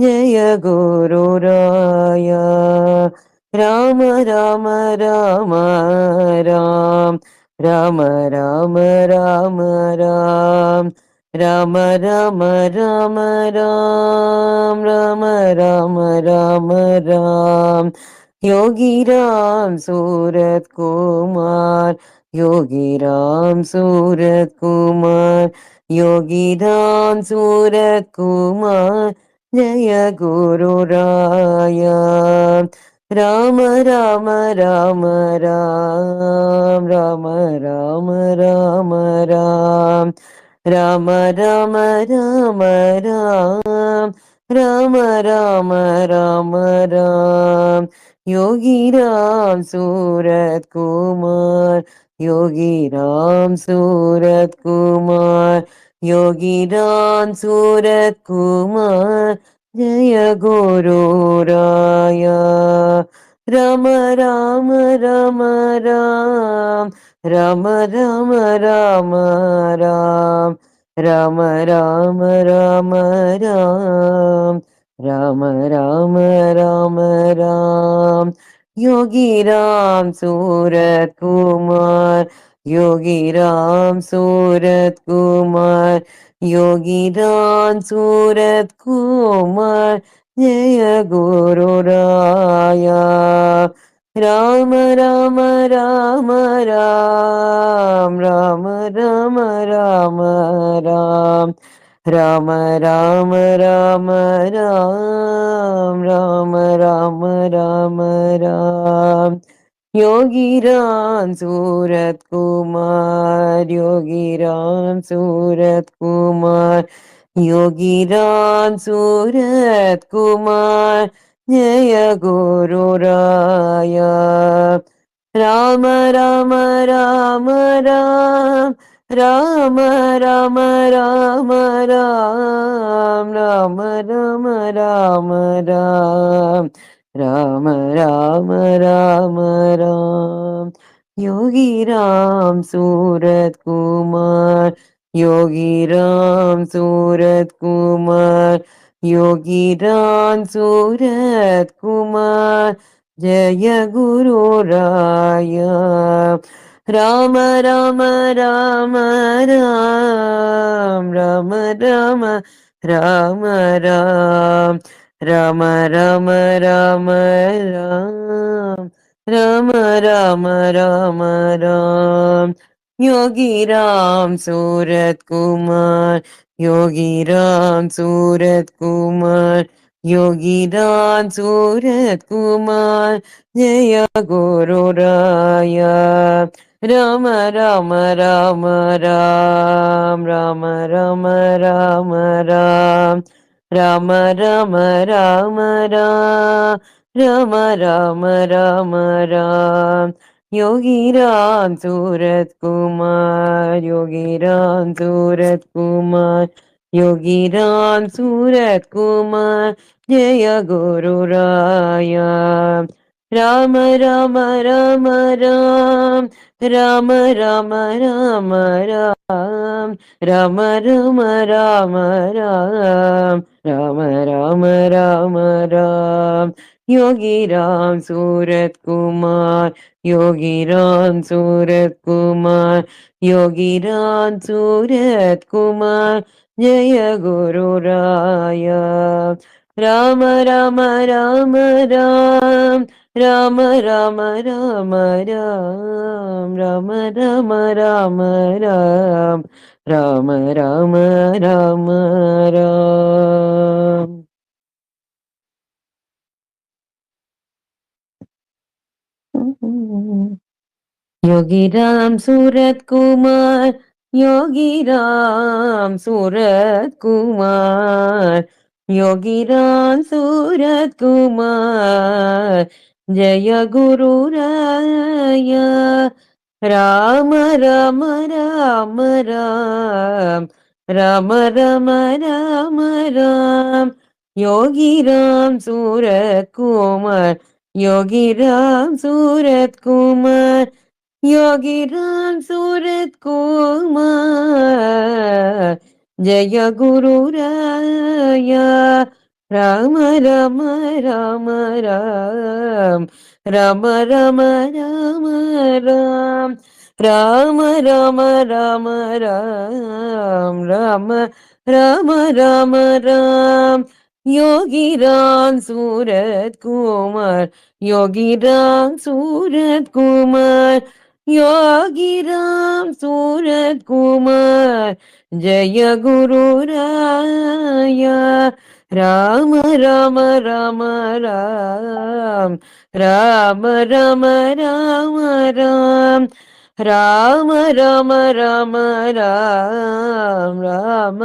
जय गुरुराय राम राम राम राम राम राम राम राम राम राम राम राम राम राम राम राम योगी राम सूरत कुमार योगी राम सूरत कुमार योगी राम सूरत कुमार जय गुरुराय राम राम राम राम राम राम राम राम राम राम राम राम राम राम राम राम योगी राम सूरत कुमार योगी राम सूरत कुमार योगी राम सूरत कुमार जय गुरुराय राम राम राम राम राम राम राम राम राम राम राम राम राम राम राम राम योगी राम सूरत कुमार योगी राम सूरत कुमार योगी राम सूरत कुमार जय गुरुराय राम राम राम राम राम राम राम राम राम राम राम राम राम राम राम राम योगी राम सूरत कुमार योगी राम सूरत कुमार योगी राम सूरत कुमार जय गुरुराय राम राम राम राम राम राम राम राम राम राम राम राम राम राम राम राम योगी राम सूरत कुमार योगी राम सूरत कुमार योगी राम सूरत कुमार जय गुरुराय राम राम राम राम राम राम राम राम राम राम राम राम राम राम राम राम योगी राम सूरत कुमार योगी राम सूरत कुमार योगी राम सूरत कुमार जय गुरुराय राम राम राम राम राम राम राम राम राम राम राम राम राम राम राम राम योगी राम सूरत कुमार योगी राम सूरत कुमार योगी राम सूरत कुमार जय गुरुराय राम राम राम राम राम राम राम राम राम राम राम राम राम राम राम राम योगी राम सूरत कुमार योगी राम सूरत कुमार योगी राम सूरत कुमार जय गुरुराय राम राम राम राम राम राम राम राम राम राम राम राम राम राम राम राम योगी राम सूरत कुमार योगी राम सूरत कुमार योगी राम सूरत कुमार जय गुरुराय राम राम राम राम राम राम राम राम योगी राम सूरत कुमार योगी राम सूरत कुमार योगी राम सूरत कुमार जय गुरुराय ராம ராம ராம ராம் ராம ராம ராம ராம் ராம ராம ராம ராம் ராம ராம ராம ராம் யோகிராம் சூரத் குமார் யோகிராம் சூரத் குமார் யோகிராம் சூரத் குமார் ஜய குரு ராயா ராம ராம ராம ராம் ராம ராம ராம ராம் ராம ராம ராம ராம் ராம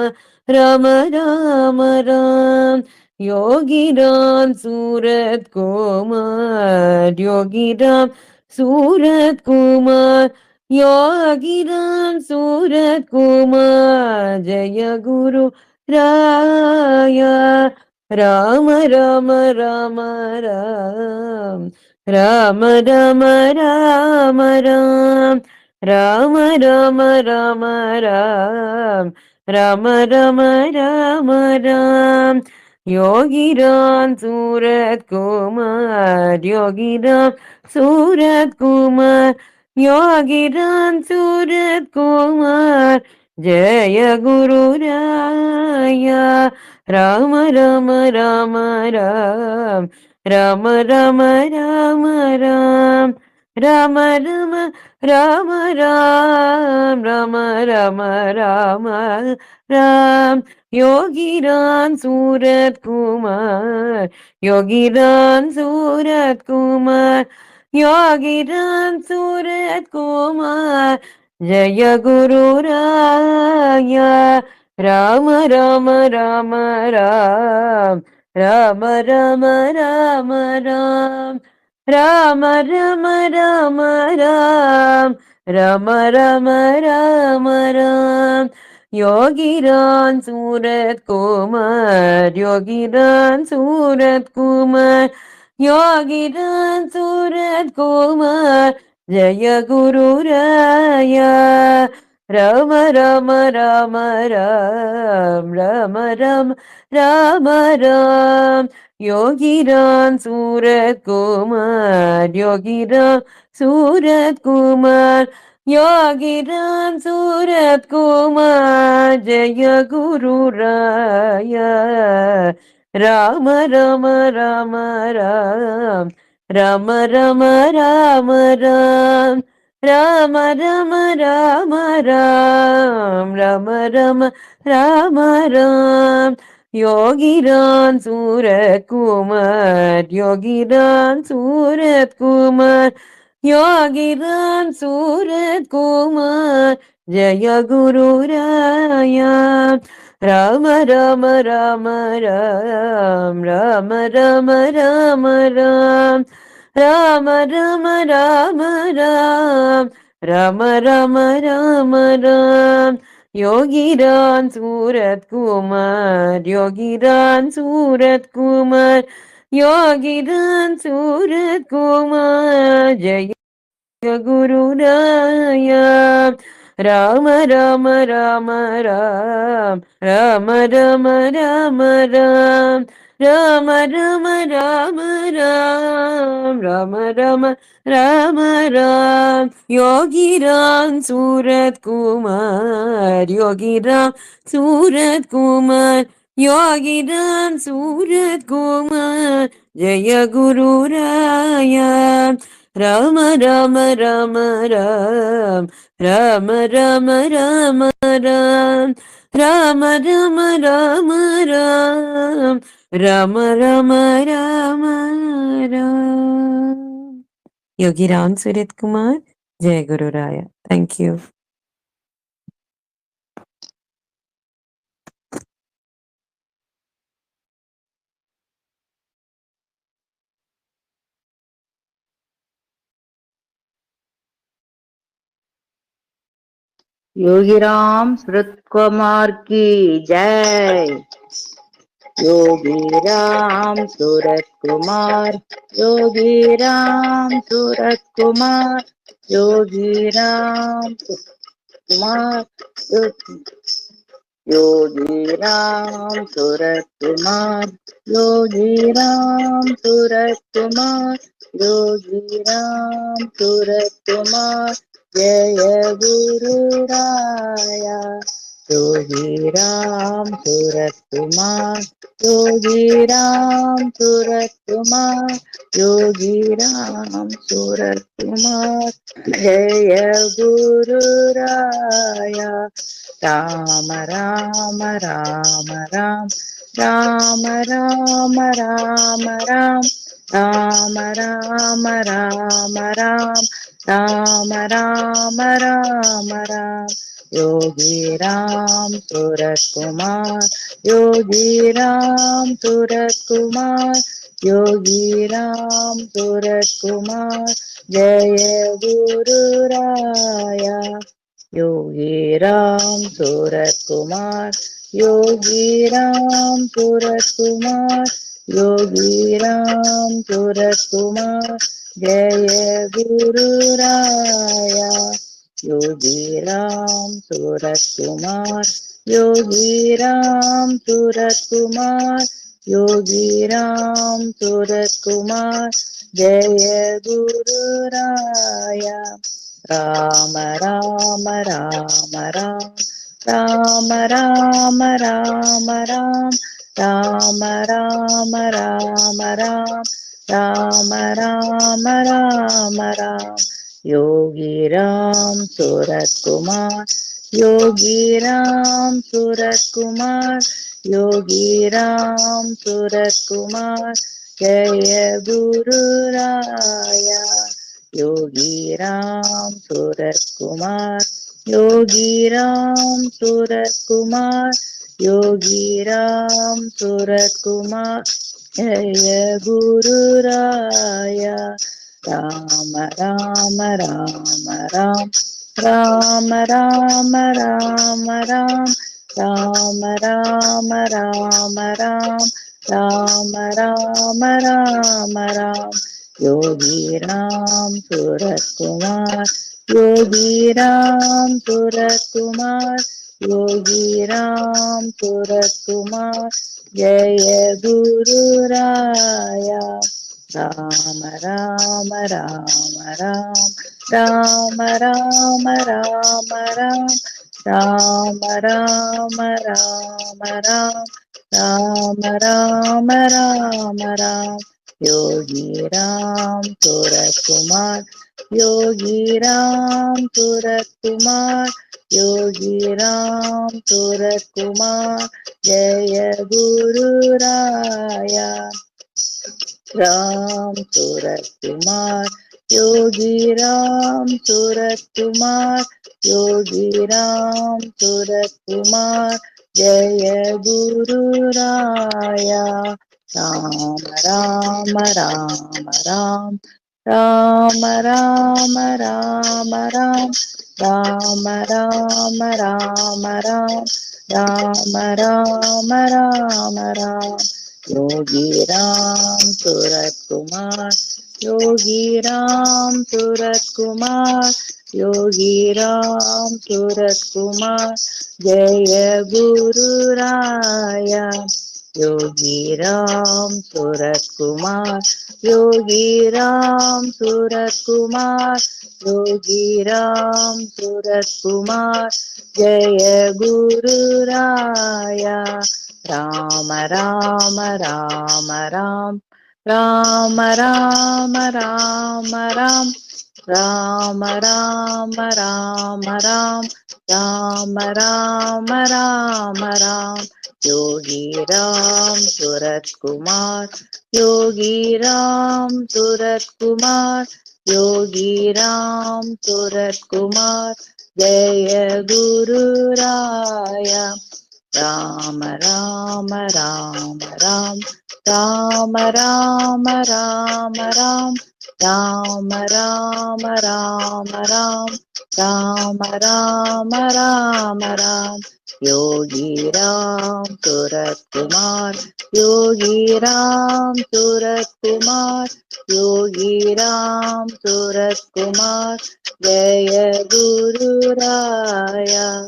ராம ராம ராம் யோகிராம் சூரத் குமார் யோகிராம் சூரத் குமார் யோகிராம் சூரத் குமார் ஜய குரு ராயா ராம ராம ராம ராம் ராம ராம ராம ராம் ராம ராம ராம ராம் ராம ராம ராம ராம் யோகிராம் சூரத் குமார் யோகிராம் சூரத் குமார் யோகிராம் சூரத் குமார் ஜய குரு ராயா ராம ராம ராம ராம் ராம ராம ராம ராம் ராம ராம ராம ராம் ராம ராம ராம ராம் யோகிராம் சூரத் குமார் யோகிராம் சூரத் குமார் யோகிராம் சூரத் குமார் ஜய குரு ராயா ராம ராம ராம ராம் ராம ராம ராம ராம் ராம ராம ராம ராம் ராம ராம ராம ராம் யோகிராம் சூரத் குமார் யோகிராம் சூரத் குமார் யோகிராம் சூரத் குமார் ஜய குரு ராயா ராம ராம ராம ராம் ராம ராம ராம ராம் யோகிராம் சூரத் குமார் யோகிராம் சூரத் குமார் யோகிராம் சூரத் குமார் ஜய குரு ராயா ராம ராம ராம ராம் ராம ராம ராம ராம் ராம ராம ராம ராம் ராம ராம ராம ராம் யோகிராம் சூரத் குமார் யோகிராம் சூரத் குமார் யோகிராம் சூரத் குமார் ஜய குரு ராயா ராம ராம ராம ராம் ராம ராம ராம ராம் ராம ராம ராம ராம் ராம ராம ராம ராம் யோகிராம் சூரத் குமார் யோகிராம் சூரத் குமார் யோகிராம் சூரத் குமார் ஜய குரு ராயா ராம ராம ராம ராம் ராம ராம ராம ராம் ராம ராம ராம ராம் ராம ராம ராம ராம் யோகிராம் சூரத் குமார் யோகிராம் சூரத் குமார் யோகிராம் சூரத் குமார் ஜய குரு ராயா ராம ராம ராம ராம் ராம ராம ராம ராம் ராம ராம ராம ராம் ராம ராம ராம ராம் யோகிராம் சூரத் குமார் ஜெய குரு ராயா. தேங்க்யூ. योगीराम सूरत कुमार की जय। योगीराम सूरत कुमार योगीराम सूरत कुमार योगीराम कुमार योगी राम सूरत कुमार, योगी राम सूरत कुमार, योगी राम सूरत कुमार, जय गुरु राया। योगी राम सूरत कुमार, योगी राम सूरत कुमार, योगी राम सूरत कुमार, जय गुरु राया। राम राम राम राम, राम राम राम राम, राम राम राम राम, राम राम राम राम। योगी राम सूरत कुमार, योगी राम सूरत कुमार, योगी राम सूरत कुमार, जय गुरु राया। योगी राम सूरत कुमार, योगी राम सूरत कुमार, योगी राम सूरत कुमार, जय गुरु राया। योगी राम सूरत कुमार, योगी राम सूरत कुमार, योगी राम सूरत कुमार, जय गुरु राया। राम राम राम राम, राम राम राम राम, राम राम राम राम, राम राम राम राम। योगी राम सूरत कुमार, योगी राम सूरत कुमार, योगी राम सूरत कुमार, जय गुरु राया। योगी राम सूरत कुमार, योगी राम सूरत कुमार, योगी राम सूरत कुमार, जय गुरु राया। राम राम राम राम, राम राम राम राम, राम राम राम राम, राम राम राम राम। योगी राम सूरत कुमार, योगी राम सूरत कुमार, योगी राम सूरत कुमार, जय गुरु राया। राम राम राम राम, राम राम राम राम, राम राम राम राम, राम राम राम राम। योगी राम सूरत कुमार, योगी राम सूरत कुमार, योगी राम सूरत कुमार, जय गुरु राया। राम सूरत कुमार, योगी राम सूरत कुमार, योगी राम सूरत कुमार, जय गुरु राया। राम राम राम राम, राम राम राम राम, राम राम राम राम, राम राम राम राम। योगी राम सूरत कुमार, योगी राम सूरत कुमार, योगी राम सूरत कुमार, जय गुरु राया। योगी राम सूरत कुमार, योगी राम सूरत कुमार, योगी राम सूरत कुमार, जय गुरु राया। राम राम राम राम, राम राम राम राम, राम राम राम राम, राम राम राम राम। योगी राम सूरत कुमार, योगी राम सूरत कुमार, योगी राम सूरत कुमार, जय गुरु राया। राम राम राम राम, राम राम राम राम, राम राम राम राम, राम राम राम राम। योगी राम सूरत कुमार, योगी राम सूरत कुमार, योगी राम सूरत कुमार, जय गुरु राया।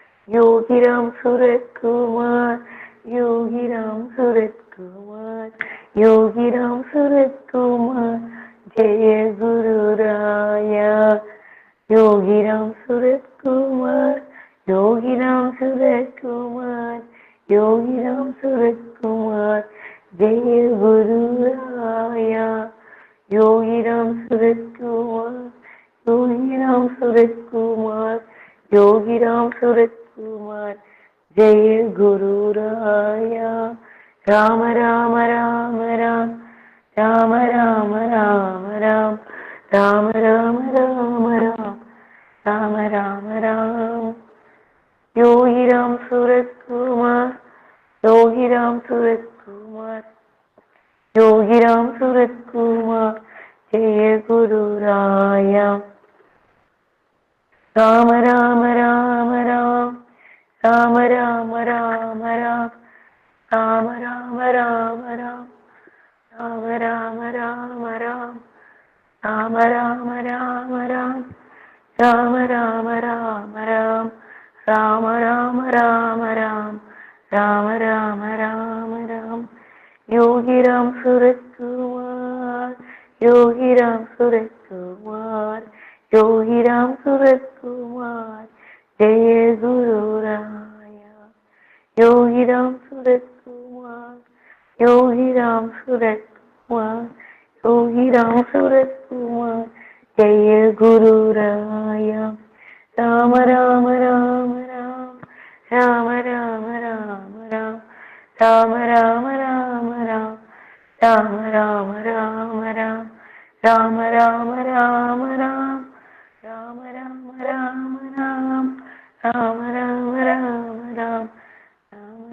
Ram Surat Kumar, Yogi Ram Surat Kumar, Yogi Ram Surat Kumar, Jaya Guru Raya. Yogi Ram Surat Kumar, Yogi Ram Surat Kumar, Yogi Ram Surat Kumar, Jaya Guru Raya. Yogi Ram Surat Kumar, Yogi Ram Surat Kumar, Yogi Ram Surat Kumar, Jaya Guru Raya. Rama Rama Rama Ram, Rama Rama Rama Ram, Rama Rama Rama Ram, Rama Rama Ram. Yogi Ram Surat Kumar, Yogi Ram Surat Kumar, Yogi Ram Surat Kumar, Jaya Guru Raya. Rama Rama Rama Ram, Rama Rama Rama Ram, Rama Rama Rama Ram, Rama Rama Rama Ram, Rama Rama Rama Ram, Rama Rama Rama Ram, Rama Rama Rama Ram, Rama Rama Rama Ram. Yogi Ram Surat Kumar, Yogi Ram Surat Kumar, Yogi Ram Surat Kumar, Jaya Guru Raya. Yogi Ram Surat Kumar, Yogi Ram Surat Kumar, Yogi Ram Surat Kumar, Jaya Guru Raya. Rama Rama Rama Ram, Rama Rama Rama Ram, Rama Rama Rama Ram, Rama Rama Rama Ram, Rama Rama Rama Ram, Rama Rama Rama Ram, Rama Rama Rama Ram,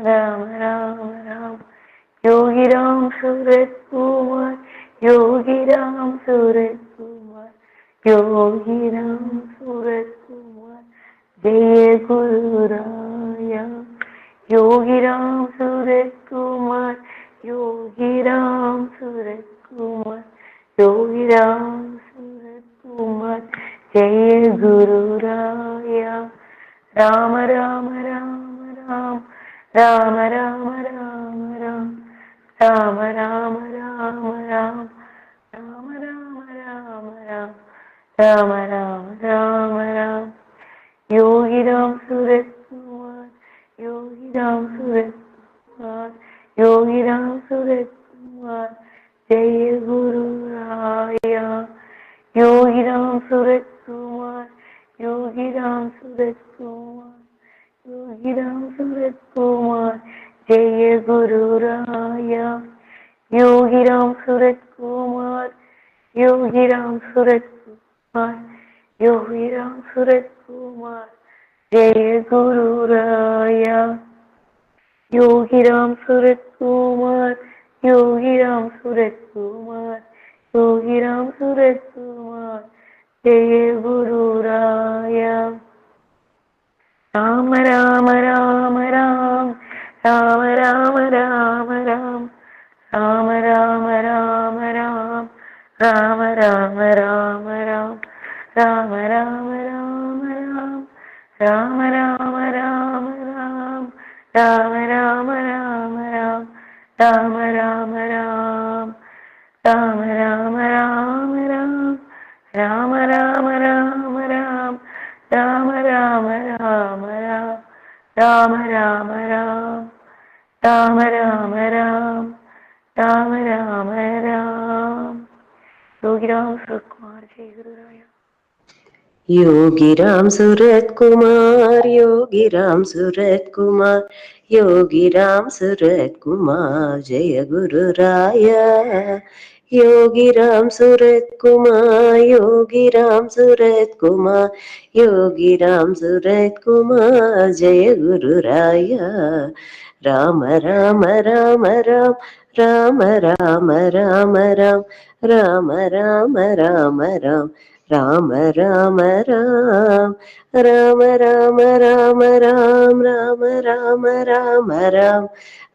Rama Rama Ram. Yogi Ram Surat Kumar, Yogi Ram Surat Kumar, Yogi Ram Surat Kumar, Jaya Guru Raya. Yogi Ram Surat Kumar, Yogi Ram Surat Kumar, Yogi Ram Surat Kumar, Jaya Guru Raya. Rama Rama Rama Ram, Rama Rama Rama Ram, Rama Rama Rama Ram, Rama Rama Rama Ram, Rama Rama Rama Ram. Yogi Ram Surat Kumar, Yogi Ram Surat Kumar, Yogi Ram Surat Kumar, Jaya Guru Raya. Yogi Ram Surat Kumar, Yogi Ram Surat Kumar, Yogi Ram Surat Kumar, Jaya Guru Raya. Yogi Ram Surat Kumar, Yogi Ram Surat Kumar, Yogi Ram Surat Kumar, Jaya Guru Raya. Yogi Ram Surat Kumar, Yogi Ram Surat Kumar, Yogi Ram Surat Kumar, Jaya Guru Raya. Rama Rama Rama Ram, Rama Rama Rama Ram, Rama Rama Rama Ram, Rama Rama Rama Ram, Rama Rama Rama Ram, Rama Rama Rama Ram, Rama Rama Rama Ram, Rama Rama Ram, Rama Rama Rama Ram, Rama Rama Rama Ram, Rama Rama Rama Ram, Rama Rama Ram, Rama Rama Ram, Rama Rama Ram. Yogi Ram Surat Kumar, Jai Guru Raya. Yogi Ram Surat Kumar, Yogi Ram Surat Kumar, Yogi Ram Surat Kumar, Jaya Guru Raya. Yogi Ram Surat Kumar, Yogi Ram Surat Kumar, Yogi Ram Surat Kumar, Jaya Guru Raya. Rama Rama Rama Ram, Rama Rama Rama Ram, Rama Rama Rama Ram, Rama Rama Ram, Rama Rama Rama Ram, Rama Rama Rama Ram,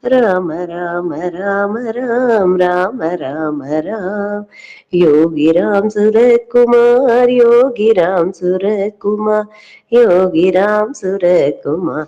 Rama Rama Rama Ram, Rama Rama Ram. Yogi Ram Surat Kumar, Yogi Ram Surat Kumar, Yogi Ram Surat Kumar,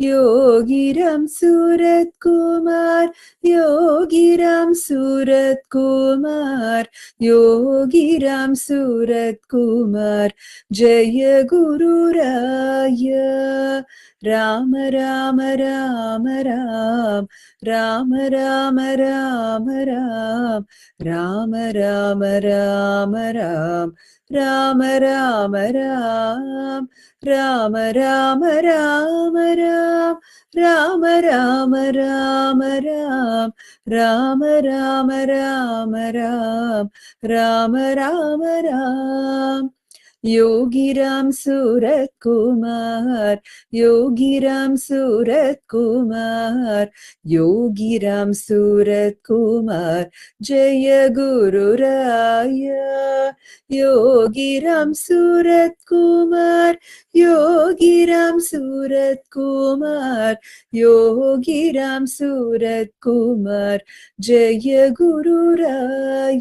Yogiram Surat Kumar, Yogiram Surat Kumar, Yogiram Surat Kumar, जय गुरुराय। राम राम राम राम, राम राम राम राम, राम राम राम राम, राम राम राम, राम राम राम राम, राम राम राम राम, राम राम राम राम, राम राम राम। योगिराम सूरत कुमार, योगिराम सूरत कुमार, योगिराम सूरत कुमार, जय गुरुराय। योगिराम सूरत कुमार, योगिराम सूरत कुमार, योगिराम सूरत कुमार, जय गुरुराय।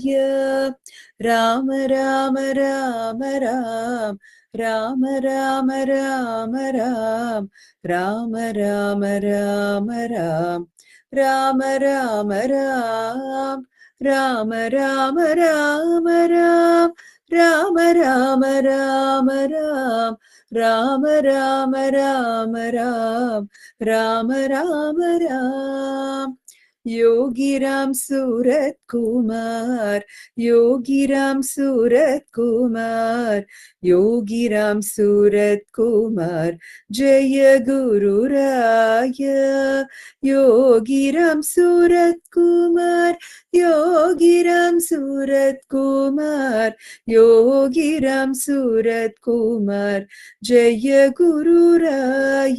राम राम राम राम, राम राम राम राम, राम राम राम राम, राम राम राम, राम राम राम राम, राम राम राम राम, राम राम राम राम, राम राम राम। योगिराम सूरत कुमार, योगिराम सूरत कुमार, योगिराम सूरत कुमार, जय गुरुराय। योगिराम सूरत कुमार, योगिराम सूरत कुमार, योगिराम सूरत कुमार, जय गुरुराय।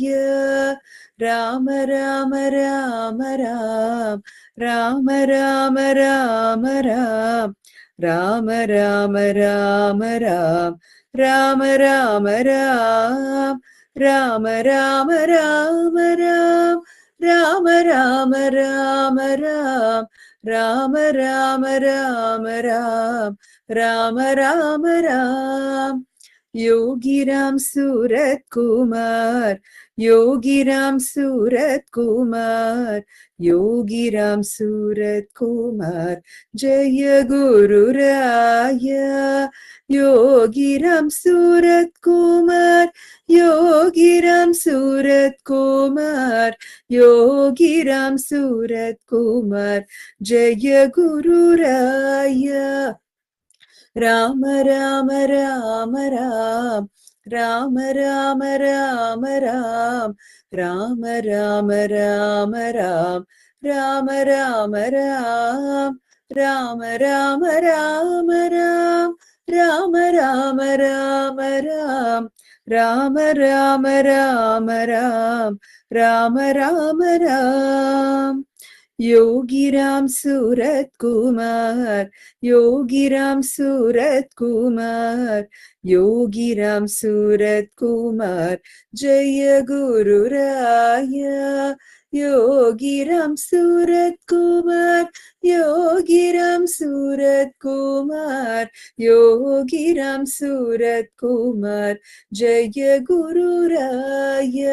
राम राम राम राम, राम राम राम राम, राम राम राम राम, राम राम राम, राम राम राम राम, राम राम राम राम, राम राम राम राम, राम राम राम। योगिराम सूरत कुमार, योगिराम सूरत कुमार, योगिराम सूरत कुमार, जय गुरुराय। योगिराम सूरत कुमार, योगिराम सूरत कुमार, योगिराम सूरत कुमार, जय गुरुराय। राम राम राम राम, राम राम राम राम, राम राम राम राम, राम राम राम, राम राम राम राम, राम राम राम राम, राम राम राम राम, राम राम राम। योगिराम सूरत कुमार, योगिराम सूरत कुमार, योगिराम सूरत कुमार, जय गुरुराय। योगिराम सूरत कुमार, योगिराम सूरत कुमार, योगिराम सूरत कुमार, जय गुरुराय।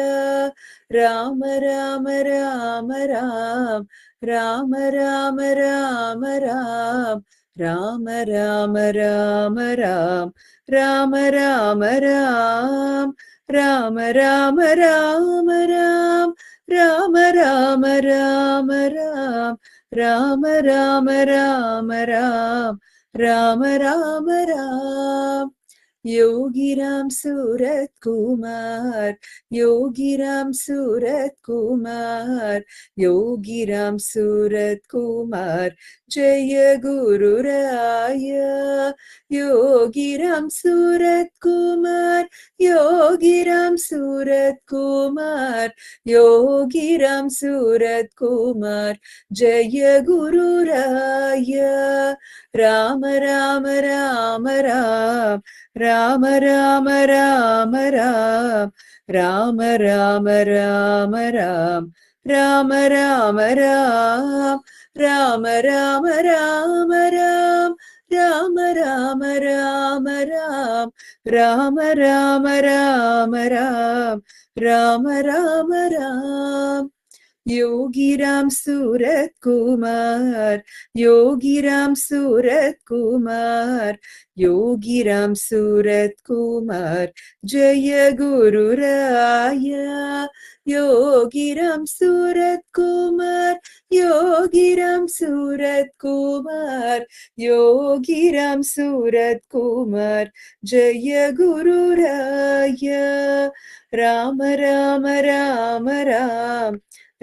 राम राम राम राम, राम राम राम राम, राम राम राम राम, राम राम राम, राम राम राम राम, राम राम राम राम, राम राम राम राम, राम राम राम। योगिराम सूरत कुमार, योगिराम सूरत कुमार, योगिराम सूरत कुमार, जय गुरुराय। योगिराम सूरत कुमार, योगिराम सूरत कुमार, योगिराम सूरत कुमार, जय गुरुराय। राम राम राम राम, राम राम राम राम, राम राम राम राम, राम राम राम, राम राम राम राम, राम राम राम राम, राम राम राम राम, ராம ராம ராம். யோகிராம் சூரத்குமார், யோகிராம் சூரத்குமார், யோகிராம் சூரத்குமார், ஜெய குரு ராயா. யோகிராம் சூரத்குமார், யோகிராம் சூரத்குமார், யோகிராம் சூரத்குமார், ஜெய குரு ராயா. ராம ராம ராம ராம்,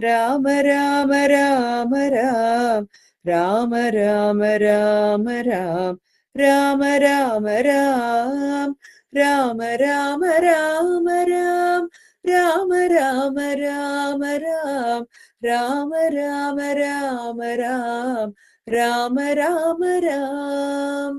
ராம ராம ராம ராம், ராம ராம ராம ராம், ராம ராம ராம், ராம ராம ராம ராம், ராம ராம ராம ராம், ராம ராம ராம ராம், ராம ராம ராம்.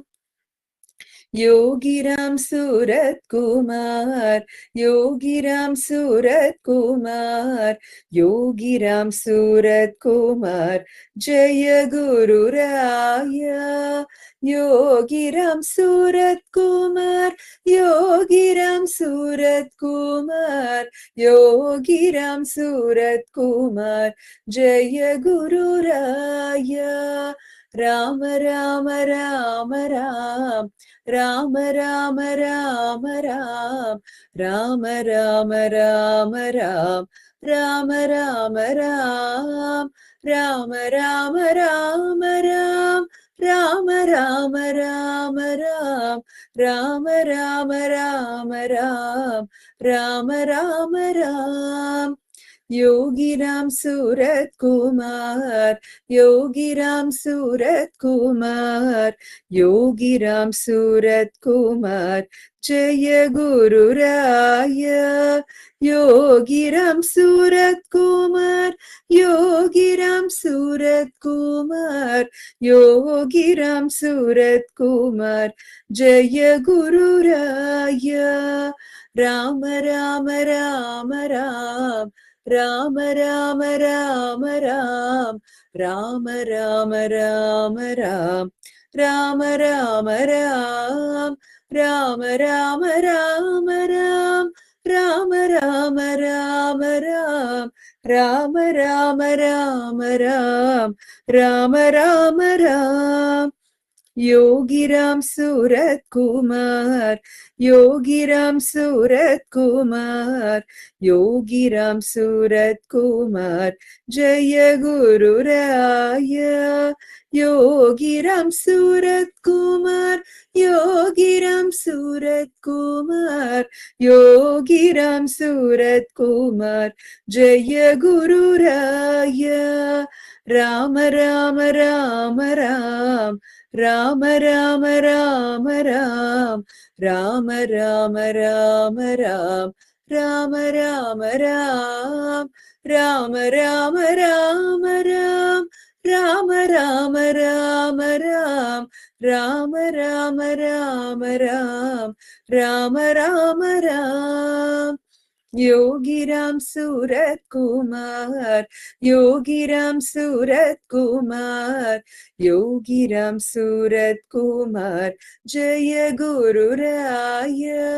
யோகிராம் சூரத்குமார், யோகிராம் சூரத்குமார், யோகிராம் சூரத்குமார், ஜெய குரு ராயா. யோகிராம் சூரத்குமார், யோகிராம் சூரத்குமார், யோகிராம் சூரத்குமார், ஜெய குரு ராயா. ராம ராம ராம ராம், ராம ராம ராம ராம், ராம ராம ராம ராம், ராம ராம ராம், ராம ராம ராம ராம், ராம ராம ராம ராம், ராம ராம ராம ராம், ராம ராம ராம். யோகிராம் சூரத்குமார், யோகிராம் சூரத்குமார், யோகிராம் சூரத்குமார், ஜெய குரு ராயா. யோகிராம் சூரத்குமார், யோகிராம் சூரத்குமார், யோகிராம் சூரத்குமார், ஜெய குரு ராயா. ராம ராம ராம ராம், ராம ராம ராம ராம், ராம ராம ராம ராம், ராம ராம ராம், ராம ராம ராம ராம், ராம ராம ராம ராம், ராம ராம ராம ராம், ராம ராம ராம். யோகிராம் சூரத்குமார், யோகிராம் சூரத்குமார், யோகிராம் சூரத்குமார், ஜெய குரு ராயா. யோகிராம் சூரத்குமார், யோகிராம் சூரத்குமார், யோகிராம் சூரத்குமார், ஜெய குரு ராயா. ராம ராம ராம ராம், ராம ராம ராம ராம், ராம ராம ராம ராம், ராம ராம ராம், ராம ராம ராம ராம், ராம ராம ராம ராம், ராம ராம ராம ராம், ராம ராம ராம். யோகிராம் சூரத்குமார், யோகிராம் சூரத்குமார், யோகிராம் சூரத்குமார், ஜெய குரு ராயா.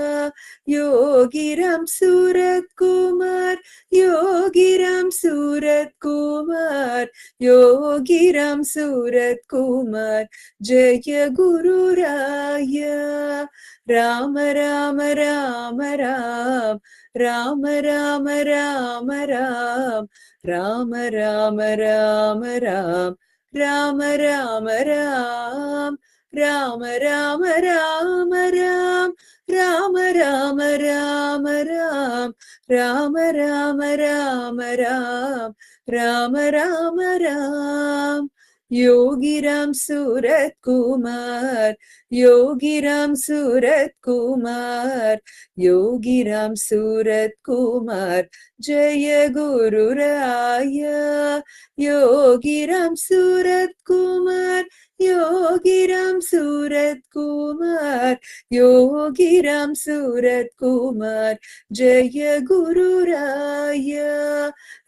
யோகிராம் சூரத்குமார், யோகிராம் சூரத்குமார், யோகிராம் சூரத்குமார், ஜெய குரு ராயா. ராம ராம ராம ராம், ராம ராம ராம ராம், ராம ராம ராம ராம், ராம ராம ராம், ராம ராம ராம ராம், ராம ராம ராம ராம், ராம ராம ராம ராம், ராம ராம ராம். யோகிராம் சூரத்குமார், யோகிராம் சூரத்குமார், யோகிராம் சூரத்குமார், ஜெய குரு ராயா. யோகிராம் சூரத்குமார், யோகிராம் சூரத்குமார், யோகிராம் சூரத்குமார், ஜெய குரு ராயா.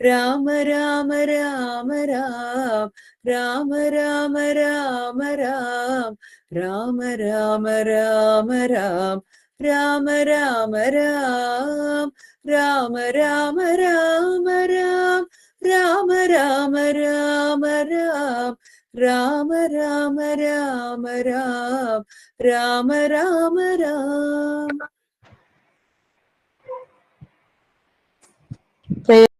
ராம ராம ராம ராம், ராம ராம ராம ராம், ராம ராம ராம ராம், ராம ராம ராம், രാമ രാമ രാമ രാം രാമ രാമ രാമ രാം രാമ രാമ രാമ രാം രാമ രാമ രാം.